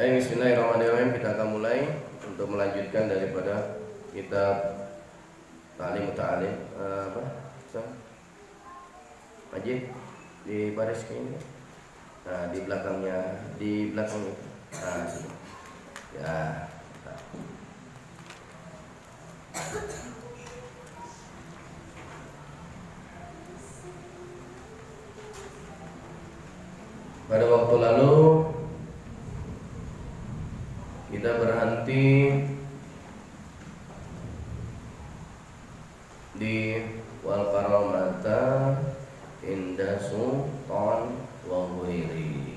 Bismillahirrahmanirrahim. Kita akan mulai untuk melanjutkan daripada kitab Ta'lim Muta'alim Majid di baris ini. Nah, di belakangnya, di belakang itu. Nah, sini. Ya. Pada waktu lalu kita berhenti di wal karamata inda sultan wa ghairi,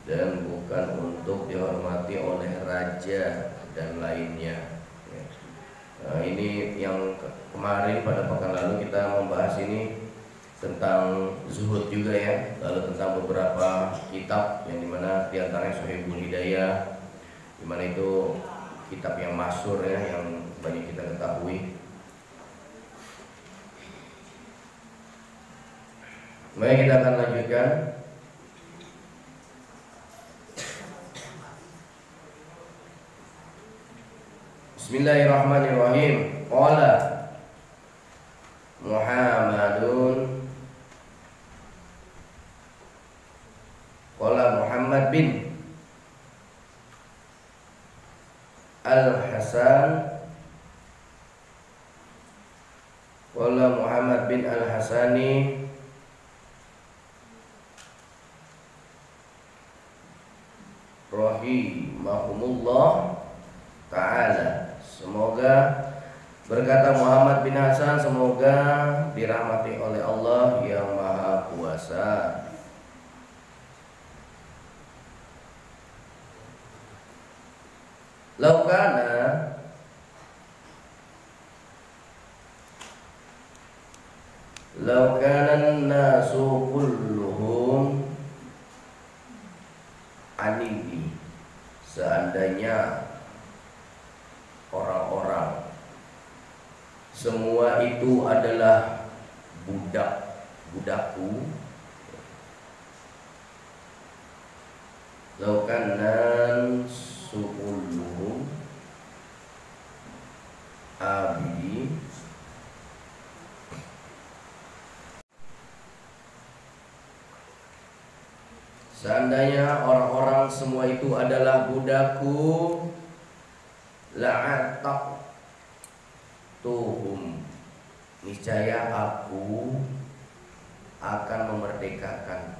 dan bukan untuk dihormati oleh raja dan lainnya. Nah, ini yang kemarin pada pekan lalu kita membahas ini tentang zuhud juga ya, lalu tentang beberapa kitab yang dimana diantaranya Sahihul Hidayah, dimana itu kitab yang masyhur ya, yang banyak kita ketahui. Mari kita akan lanjutkan. Bismillahirrahmanirrahim. Qala Muhammadun, qala Muhammad bin Al-Hasan, qala Muhammad bin Al-Hasani rahimahumullah ta'ala. Semoga berkata Muhammad bin Hasan, semoga dirahmati oleh Allah yang Maha Kuasa. Laukana nasu kulluhum anibi, seandainya orang-orang semua itu adalah budakku, laukanan sukulluhum abdi, seandainya orang-orang semua itu adalah budakku, la'ataqtuhum, niscaya aku akan memerdekakan.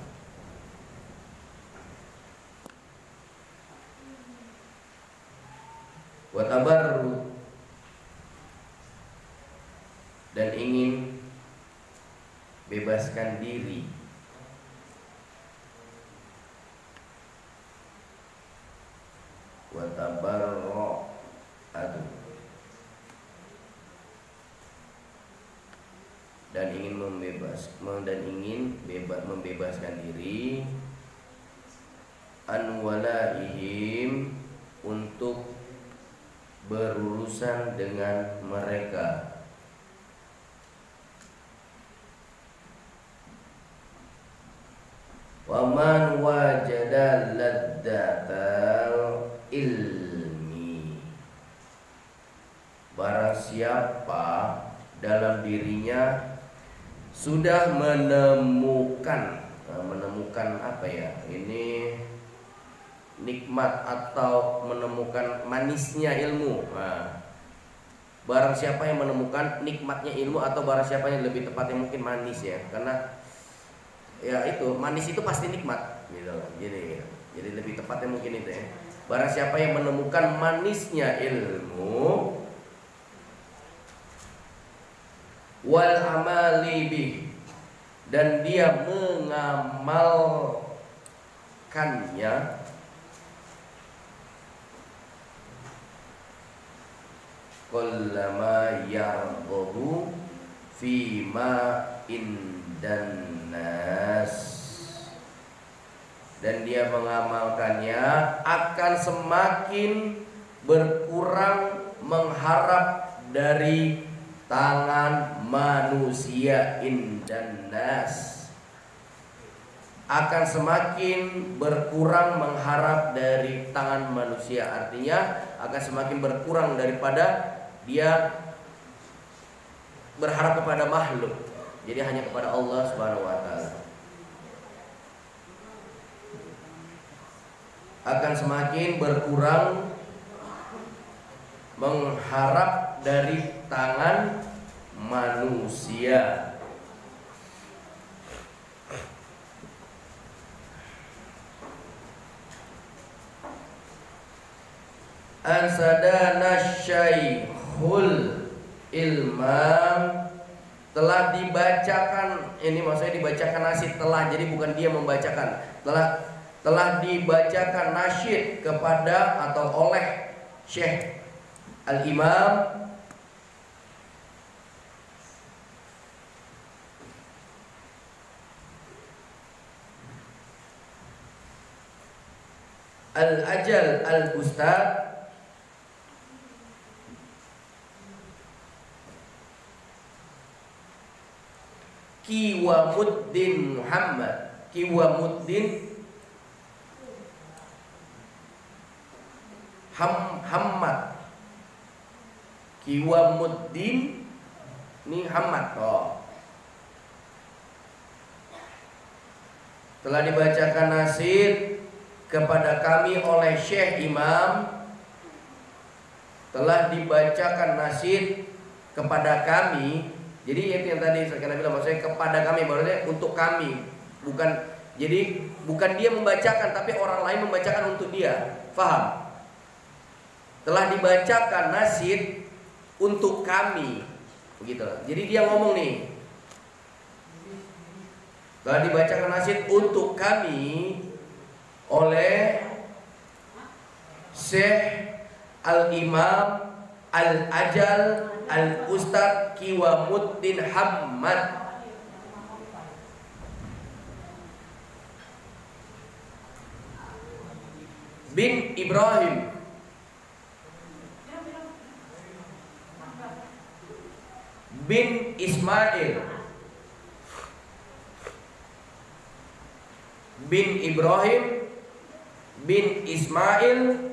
Wa tabarru, dan ingin bebaskan diri. Wa tabarru, dan ingin membebaskan diri, an walaihim, untuk berurusan dengan mereka. Wa man wajada ladzatal ilmi, barang siapa dalam dirinya sudah menemukan apa ya, ini nikmat atau menemukan manisnya ilmu. Nah, barang siapa yang menemukan nikmatnya ilmu, atau barang siapa yang lebih tepatnya mungkin manis ya, karena ya itu manis itu pasti nikmat gitu. Jadi lebih tepatnya mungkin itu ya. Barang siapa yang menemukan manisnya ilmu, wal amali bih, dan dia mengamalkannya, kullama yarghabu fima indan nas, dan dia mengamalkannya akan semakin berkurang mengharap dari tangan manusia indan nas, akan semakin berkurang mengharap dari tangan manusia. Artinya akan semakin berkurang daripada dia berharap kepada makhluk. Jadi hanya kepada Allah Subhanahu wa taala. Akan semakin berkurang mengharap dari tangan manusia. Ansadana Syaikhul Ilmam, telah dibacakan, ini maksudnya dibacakan nasyid, telah, jadi bukan dia membacakan, telah dibacakan nasyid kepada atau oleh Syekh Al-Imam Al-Ajal Al-Ustad Kiwamuddin Muhammad, Kiwamuddin Hamad, Kiwamuddin ini Hamad. Telah dibacakan nasyid kepada kami oleh Syekh Imam, telah dibacakan nasyid kepada kami. Jadi itu yang tadi saya bilang, maksudnya kepada kami, maksudnya untuk kami, bukan, jadi bukan dia membacakan tapi orang lain membacakan untuk dia. Faham? Telah dibacakan nasyid untuk kami, begitu. Jadi dia ngomong nih, telah dibacakan nasyid untuk kami oleh Syekh Al-Imam Al-Ajal Al-Ustad Kiwamuddin Hamad bin Ibrahim bin Ismail bin Ibrahim bin Ismail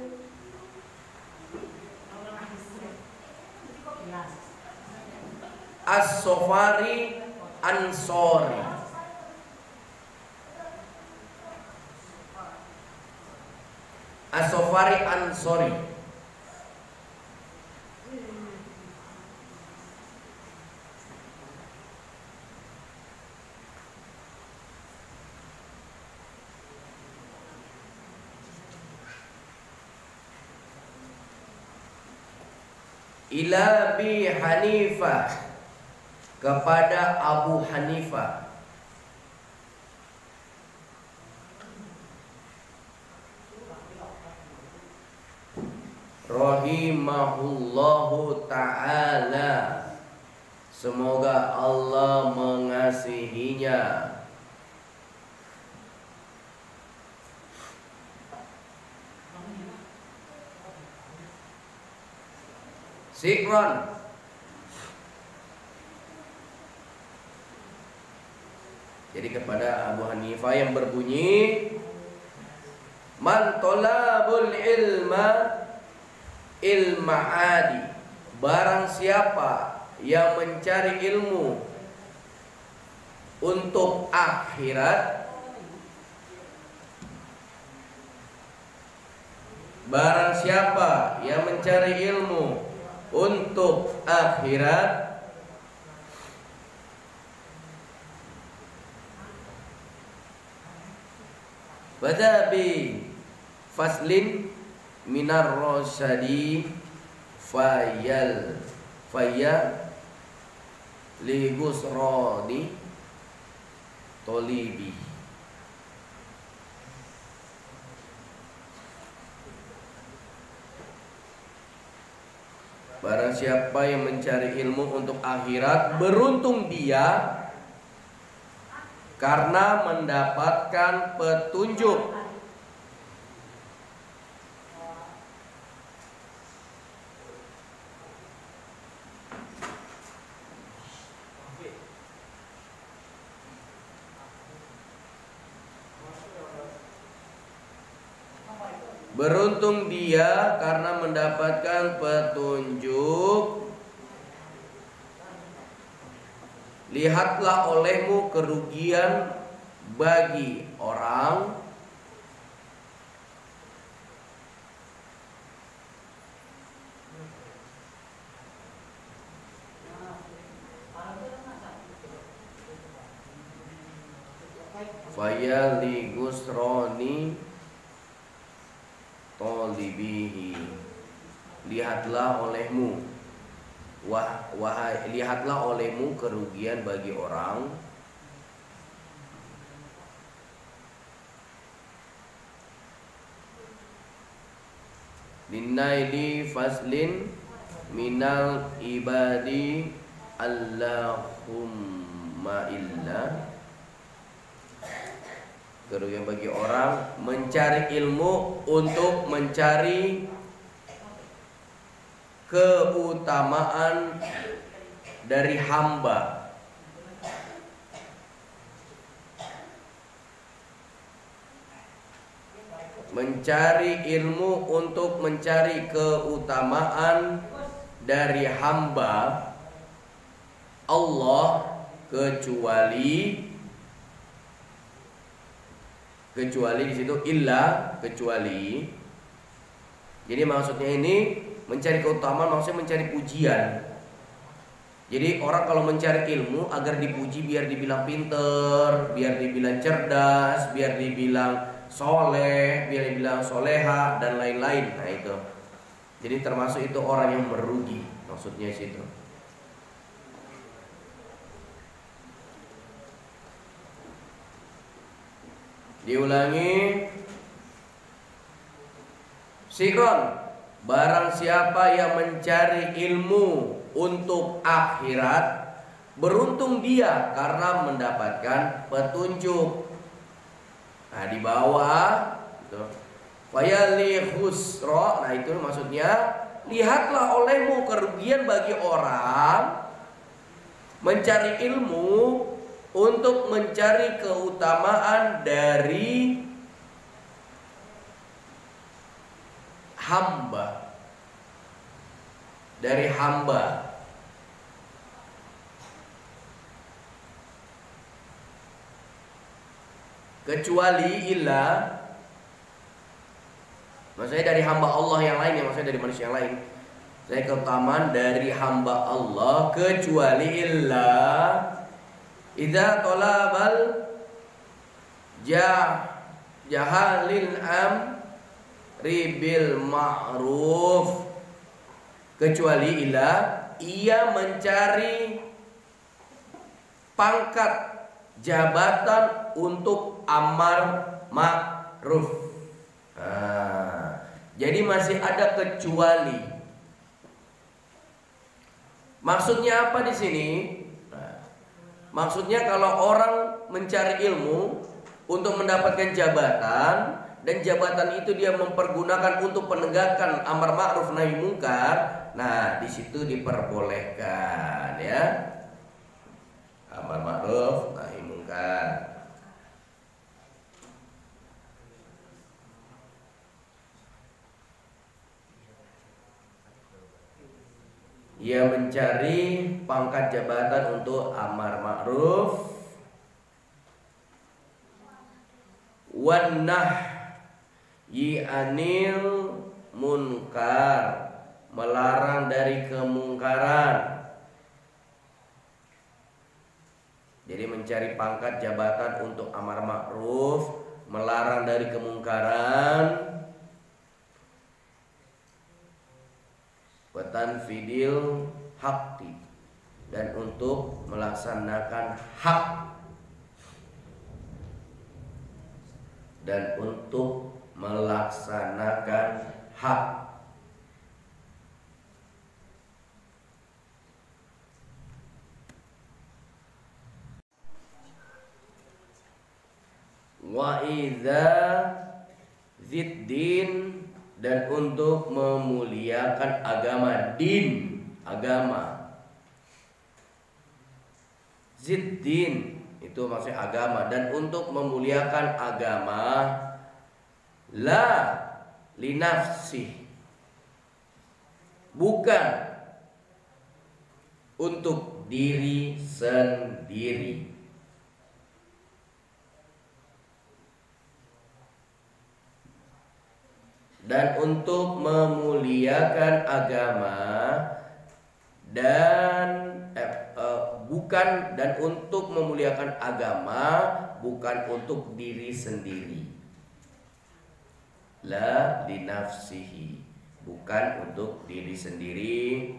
As-Sofari Ansori, As-Sofari Ansori, ila Abi Hanifah, kepada Abu Hanifah, rahimahullahu ta'ala, semoga Allah mengasihinya. Sikron, jadi kepada Abu Hanifah yang berbunyi, man tolabul ilma adi, barang siapa yang mencari ilmu untuk akhirat, barang siapa yang mencari ilmu untuk akhirat, badabi faslin minar rosyadi faya ligusrodi tolibi. Barang siapa yang mencari ilmu untuk akhirat, beruntung dia karena mendapatkan petunjuk. Beruntung dia karena mendapatkan petunjuk. Lihatlah olehmu kerugian bagi orang faya li gusroni tolibihi. Lihatlah olehmu, wahai lihatlah olehmu kerugian bagi orang linaili faslin minal ibadi Allahumma illa. Kerugian bagi orang mencari ilmu untuk mencari keutamaan dari hamba. Mencari ilmu untuk mencari keutamaan dari hamba Allah kecuali di situ illa, kecuali. Jadi maksudnya ini mencari keutamaan maksudnya mencari pujian. Jadi orang kalau mencari ilmu agar dipuji, biar dibilang pinter, biar dibilang cerdas, biar dibilang soleh, biar dibilang soleha dan lain-lain. Nah itu. Jadi termasuk itu orang yang merugi, maksudnya situ. Diulangi. Sikron, barang siapa yang mencari ilmu untuk akhirat, beruntung dia karena mendapatkan petunjuk. Nah di bawah fayali khusro, nah itu maksudnya lihatlah olehmu kerugian bagi orang mencari ilmu untuk mencari keutamaan dari hamba, kecuali illa, maksudnya dari hamba Allah yang lain, ya maksudnya dari manusia yang lain. Saya keutamaan dari hamba Allah kecuali illa idza talabal jahalil ribil ma'ruf, kecuali illa ia mencari pangkat jabatan untuk amar ma'ruf. Nah, jadi masih ada kecuali. Maksudnya apa di sini? Nah, maksudnya kalau orang mencari ilmu untuk mendapatkan jabatan, dan jabatan itu dia mempergunakan untuk penegakan amar ma'ruf nahi mungkar, nah di situ diperbolehkan ya, amar ma'ruf nahi mungkar. Ia mencari pangkat jabatan untuk amar ma'ruf wan anil munkar, melarang dari kemungkaran. Jadi mencari pangkat jabatan untuk amar ma'ruf, melarang dari kemungkaran, watanfidil haqqi, dan untuk melaksanakan hak, dan untuk melaksanakan hak. Wa idza ziddin, dan untuk memuliakan agama, din, agama. Ziddin itu maksudnya agama, dan untuk memuliakan agama. La linafsih, bukan untuk diri sendiri. Dan untuk memuliakan agama bukan, dan untuk memuliakan agama bukan untuk diri sendiri. La linafsihi, bukan untuk diri sendiri.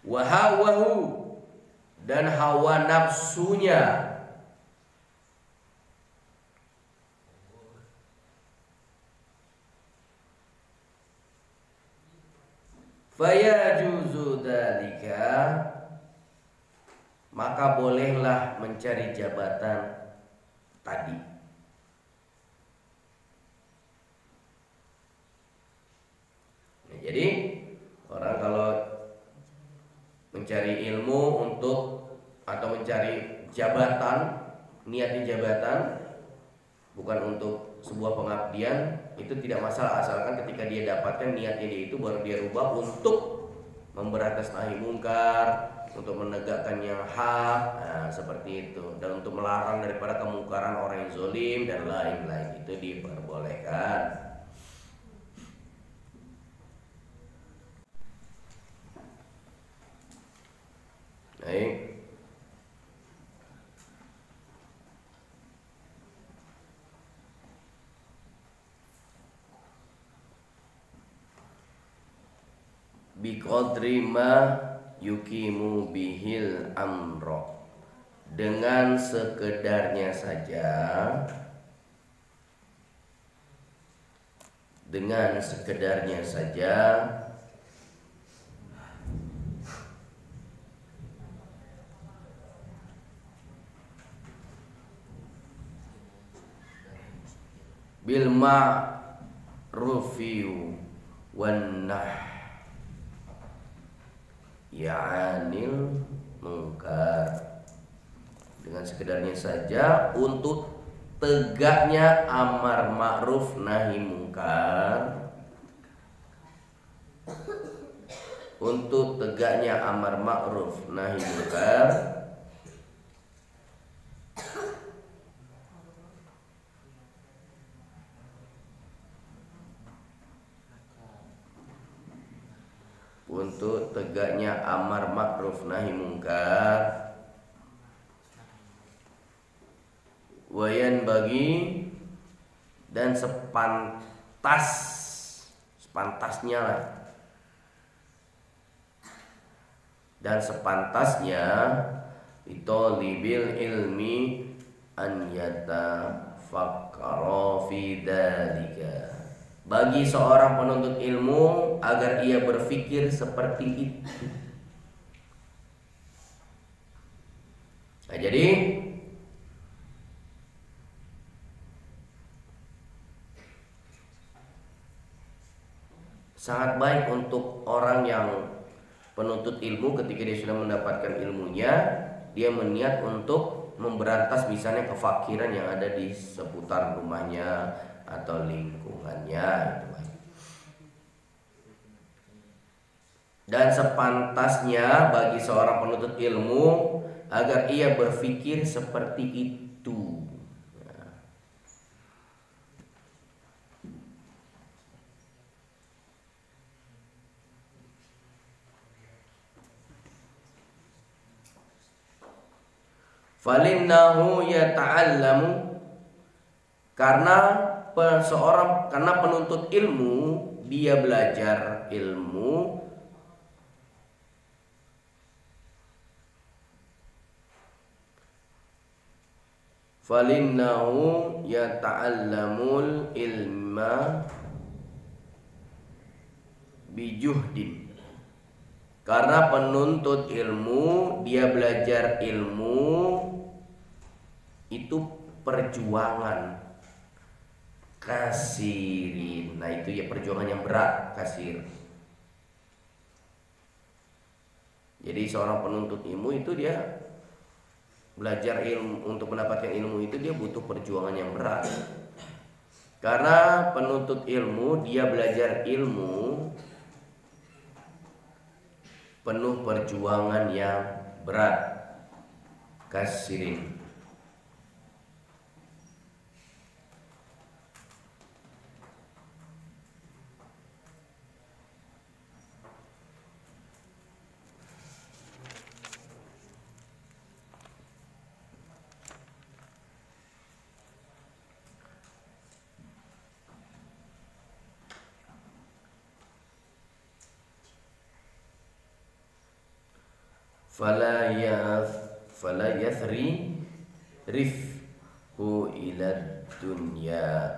Wa hawahu, dan hawa nafsunya. Fayajuzu dzalika, maka bolehlah mencari jabatan tadi. Nah, jadi orang kalau mencari ilmu untuk atau mencari jabatan, niatnya jabatan bukan untuk sebuah pengabdian, itu tidak masalah, asalkan ketika dia dapatkan niatnya dia itu baru dia rubah untuk memberantas nahi mungkar, untuk menegakkan yang hak, nah, seperti itu, dan untuk melarang daripada kemungkaran orang yang zalim dan lain-lain, itu diperbolehkan. Baik. Biqadri ma yukimu bihil amro, dengan sekedarnya saja, dengan sekedarnya saja bil ma'rufi wan nah ya'anil mungkar, dengan sekedarnya saja untuk tegaknya amar ma'ruf nahi mungkar, untuk tegaknya amar ma'ruf nahi mungkar, untuk tegaknya amar ma'ruf nahi mungkar, wayan bagi, dan sepantasnya lah, dan sepantasnya litolibil ilmi an yatafakkara fi dzalika, bagi seorang penuntut ilmu agar ia berpikir seperti itu. Nah, jadi sangat baik untuk orang yang penuntut ilmu, ketika dia sudah mendapatkan ilmunya, dia berniat untuk memberantas misalnya kefakiran yang ada di seputar rumahnya atau lingkungannya. Dan sepantasnya bagi seorang penuntut ilmu agar ia berpikir seperti itu. Falinnahu yata'allamu, karena penuntut ilmu dia belajar ilmu falinnahu yata'allamul ilma bijuhdin, karena penuntut ilmu dia belajar ilmu itu perjuangan kasirin. Nah, itu ya perjuangan yang berat, kasir. Jadi seorang penuntut ilmu itu dia belajar ilmu, untuk mendapatkan ilmu itu dia butuh perjuangan yang berat. Karena penuntut ilmu, dia belajar ilmu penuh perjuangan yang berat. Kasirin. Fala yathri rifhu ila dunya,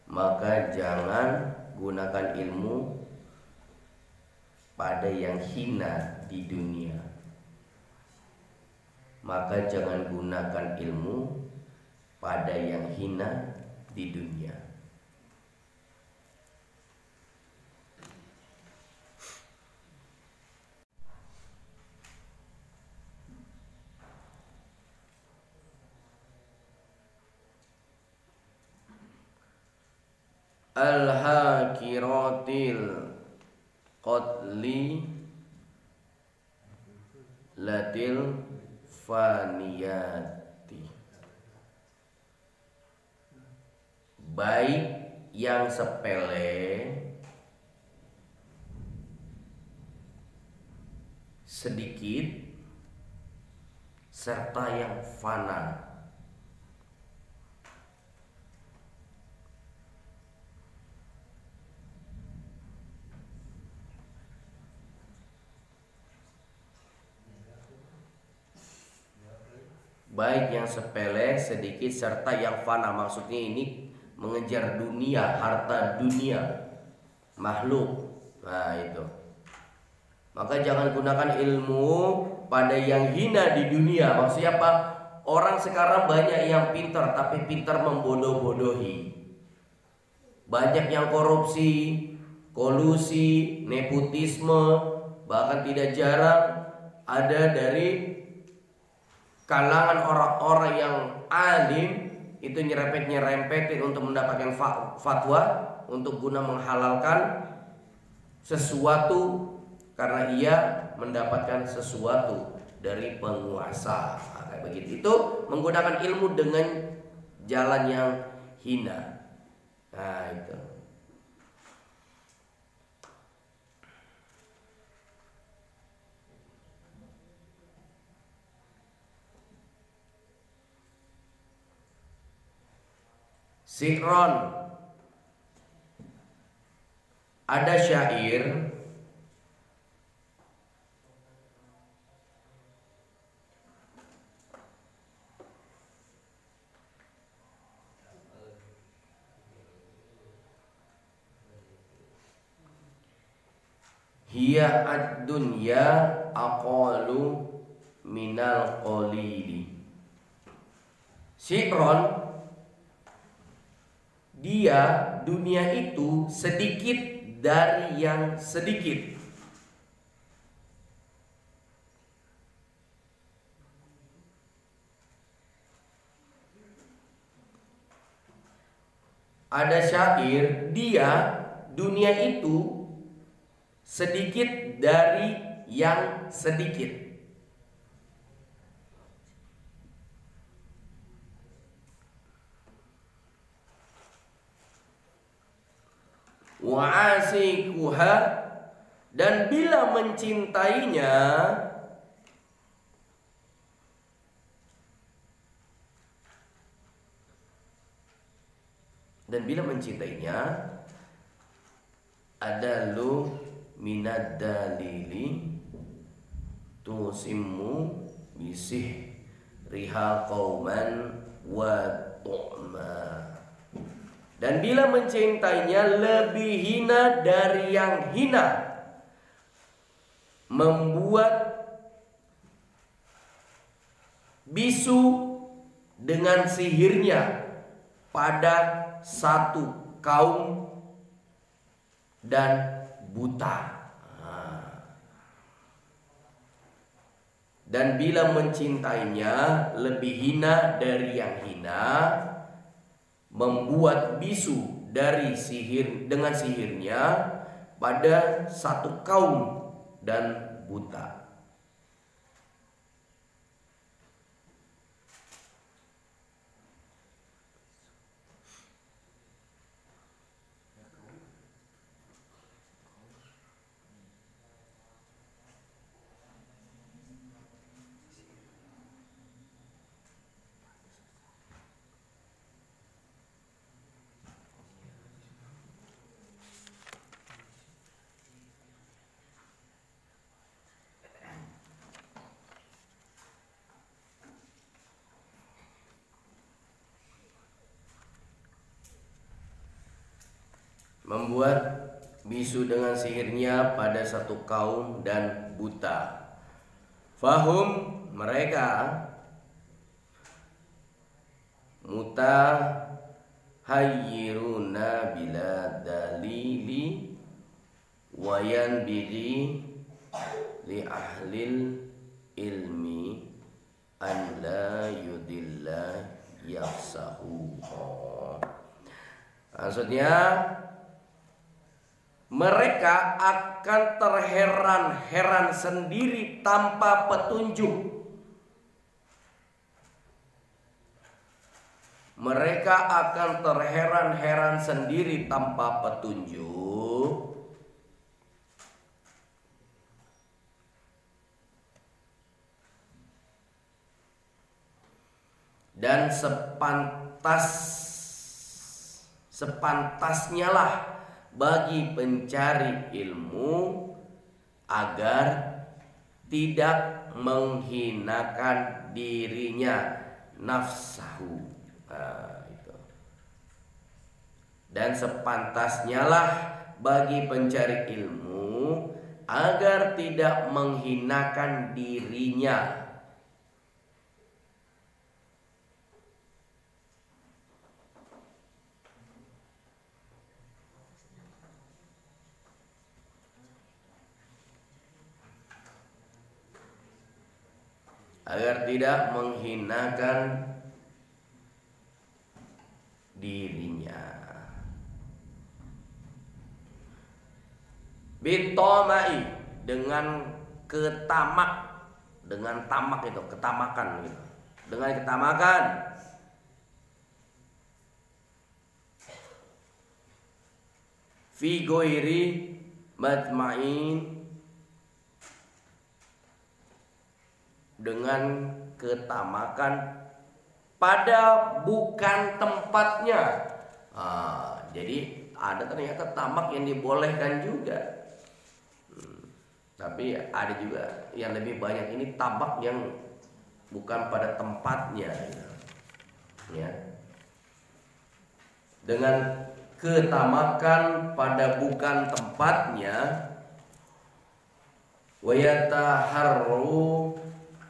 maka jangan gunakan ilmu pada yang hina di dunia. Maka jangan gunakan ilmu pada yang hina di dunia. Al-hakiratil qatli latil faniyati, baik yang sepele, sedikit, serta yang fana. Baik yang sepele, sedikit, serta yang fana. Maksudnya ini mengejar dunia, harta dunia, makhluk. Nah itu. Maka jangan gunakan ilmu pada yang hina di dunia. Maksudnya apa? Orang sekarang banyak yang pintar, tapi pintar membodoh-bodohi. Banyak yang korupsi, kolusi, nepotisme. Bahkan tidak jarang ada dari kalangan orang-orang yang alim itu nyerempet-nyerempetin untuk mendapatkan fatwa, untuk guna menghalalkan sesuatu karena ia mendapatkan sesuatu dari penguasa. Nah, kayak begitu. Itu menggunakan ilmu dengan jalan yang hina. Nah, itu. Sikron, ada syair hiya ad-dunya aqalu minal qalili. Sikron, dia dunia itu sedikit dari yang sedikit. Ada syair, dia dunia itu sedikit dari yang sedikit. Wa asikuha, dan bila mencintainya, ada lu minad dalili tusimmu bisih riha qauman wa tu'ma. Dan bila mencintainya lebih hina dari yang hina, membuat bisu dengan sihirnya pada satu kaum dan buta. Dan bila mencintainya lebih hina dari yang hina, membuat bisu dari dengan sihirnya pada satu kaum dan buta. Membuat bisu dengan sihirnya pada satu kaum dan buta. Fahum, mereka mutahayyiruna bila dalili wa yanbighi li ahlil ilmi an la yudilla yafsahu. Maksudnya mereka akan terheran-heran sendiri tanpa petunjuk. Mereka akan terheran-heran sendiri tanpa petunjuk. Dan sepantasnya lah bagi pencari ilmu agar tidak menghinakan dirinya, nafsahu. Itu. Dan sepantasnya lah bagi pencari ilmu agar tidak menghinakan dirinya. Agar tidak menghinakan dirinya. Bitomai, dengan ketamak, dengan tamak itu, ketamakan gitu. Dengan ketamakan. Fi ghairi matma'in, dengan ketamakan pada bukan tempatnya. Jadi ada ternyata tamak yang dibolehkan juga. Tapi ada juga yang lebih banyak ini tamak yang bukan pada tempatnya. Ya. Dengan ketamakan pada bukan tempatnya, wa yataharru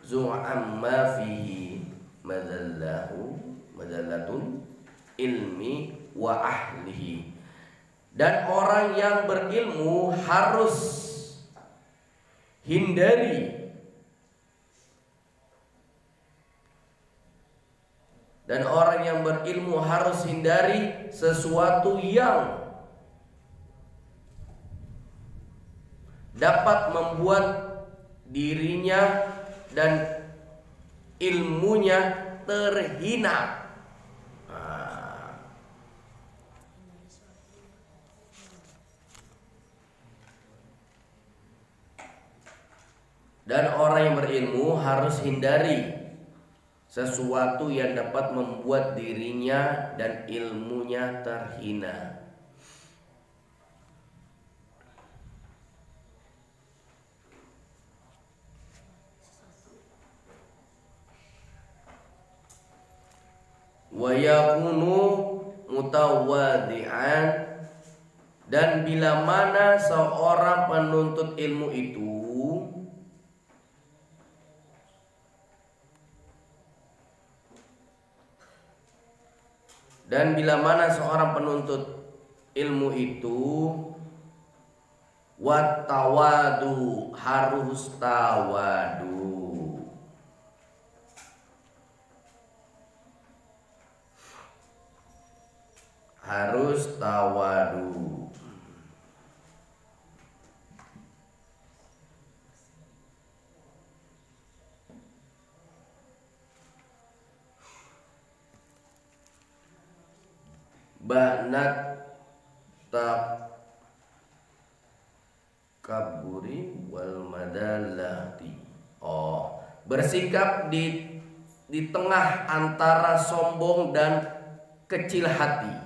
zu'amma fihi madallatun ilmi wa ahlihi. Dan orang yang berilmu harus hindari, dan orang yang berilmu harus hindari sesuatu yang dapat membuat dirinya dan ilmunya terhina. Dan orang yang berilmu harus hindari sesuatu yang dapat membuat dirinya dan ilmunya terhina. Wa yakunu mutawaddi'an, dan bila mana seorang penuntut ilmu itu wattawadu, harus tawadu. harus tawadu. Banat takaburi wal madallati. Oh, bersikap di tengah antara sombong dan kecil hati.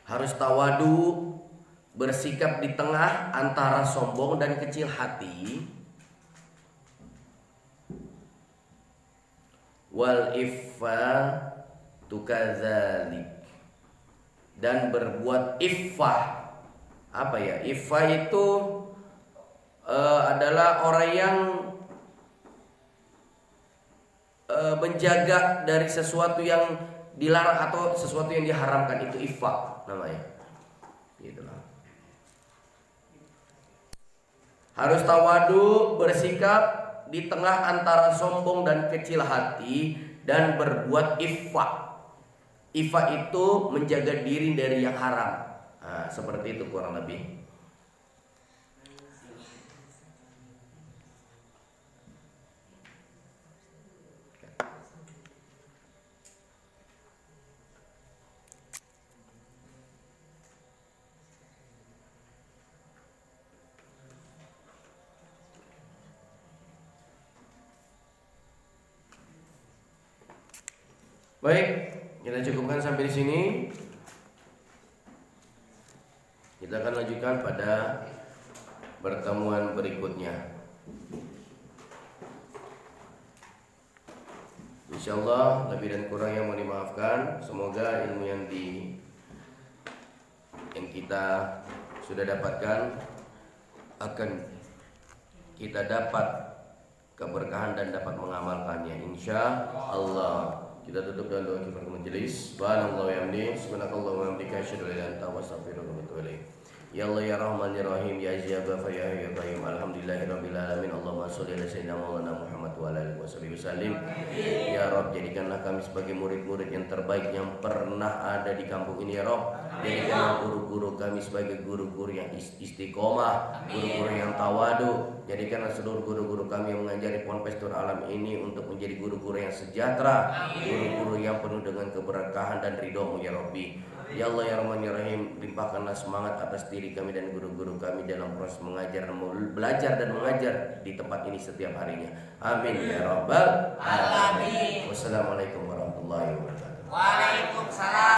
Harus tawadu, bersikap di tengah antara sombong dan kecil hati. Wal iffa tukadzalik, dan berbuat iffah. Apa ya? Iffah itu adalah orang yang menjaga dari sesuatu yang dilarang atau sesuatu yang diharamkan, itu iffah namanya. Gitulah. Harus tawadu, bersikap di tengah antara sombong dan kecil hati, dan berbuat iffah. Iffah itu menjaga diri dari yang haram. Nah, seperti itu kurang lebih. Baik, kita cukupkan sampai di sini. Kita akan lanjutkan pada pertemuan berikutnya. Insyaallah lebih dan kurang yang mau dimaafkan. Semoga ilmu yang kita sudah dapatkan akan kita dapat keberkahan dan dapat mengamalkannya, insyaallah. Kita tutup dengan doa kifaratul majelis. Subhanallah wa bihamdihi, subhanakallah wa bihamdika, asyhadu an la ilaha illa anta, astaghfiruka wa atubu ilaik. Ya Allah ya Rahman ya Rahim ya Aziz ya Ghafar ya Hayyu ya Qayyum. Alhamdulillahirabbil alamin. Allahumma shalli ala sayyidina Maulana Muhammad wa ala alihi wasallim. Ya Rabb, jadikanlah kami sebagai murid-murid yang terbaik yang pernah ada di kampung ini ya Rabb. Jadikanlah guru-guru kami sebagai guru-guru yang istiqomah, guru-guru yang tawadu. Jadikanlah seluruh guru-guru kami yang mengajari Ponpes Nur Alam ini untuk menjadi guru-guru yang sejahtera, guru-guru yang penuh dengan keberkahan dan ridho-Mu ya Rabbi. Ya Allah ya Rahman ya Rahim, limpahkanlah semangat atas diri kami dan guru-guru kami dalam proses mengajar, belajar dan mengajar di tempat ini setiap harinya. Amin ya Rabbal alamin. Wassalamualaikum warahmatullahi wabarakatuh. Waalaikumsalam.